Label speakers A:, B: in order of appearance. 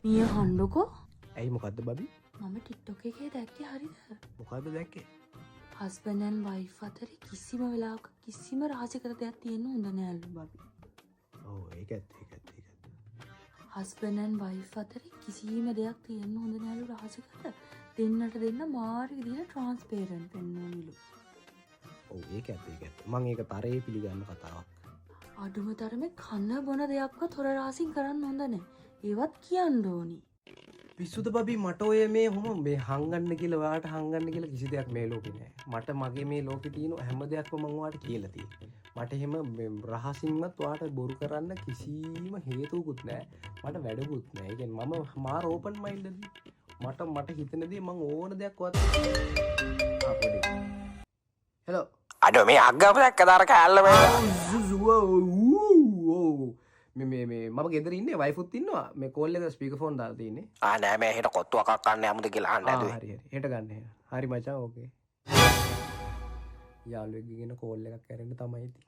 A: මිය හඬකෝ.
B: ඇයි මොකද්ද බබි?
A: මම TikTok එකේ දැක්කේ හරිද?
B: මොකද්ද දැක්කේ?
A: husband and wife අතරේ කිසිම වෙලාවක කිසිම රහසිගත දෙයක් තියෙන්න හොඳ නෑලු බබි.
B: ඔව් ඒකත්.
A: husband and wife අතරේ කිසිම දෙයක් තියෙන්න හොඳ නෑලු රහසිගත. දෙන්නට දෙන්න මාරි විදිහට transparent වෙන්න ඕනිලු.
B: ඔව් ඒකත්. මම ඒක තරේ පිළිගන්න කතාවක්.
A: අඩුම තරමේ කන බොන දෙයක්වත් හොර රහසින් කරන්න හොඳ නෑ. ඒවත් කියන්න ඕනි.
B: පිස්සුද බබි මට ඔය මේ හොම මේ හංගන්න කියලා ඔයාට හංගන්න කියලා කිසි දෙයක් මේ ලෝකේ නෑ. මට මගේ මේ ලෝකේ තියෙන හැම දෙයක්ම මම ඔයාට කියලා තියෙනවා. මට එහෙම රහසින්වත් ඔයාට බොරු කරන්න කිසිම හේතුවකුත් නෑ. මට වැඩකුත් නෑ. ඒ කියන්නේ මම මාර ඕපන් මයින්ඩ්ඩ්. මට හිතන දේ මම ඕන දෙයක් ඔයාට හෙලෝ
C: අඩෝ මේ අග්ගපු දැක්කද අර කෑල්ල
B: මේ මම ගෙදර ඉන්නේ වයිෆුත් ඉන්නවා මේ කෝල් එක ස්පීකර් ෆෝන් දාලා තියෙන්නේ
C: නෑ මේ හෙට කොත්තුවක් කන්න යමුද කියලා අහන්න ඇදුවේ
B: හරි හෙට ගන්න හරි මචං ඕකේ යාළුවෙක්ගෙන කෝල් එකක් කරන්න තමයි ඉතින්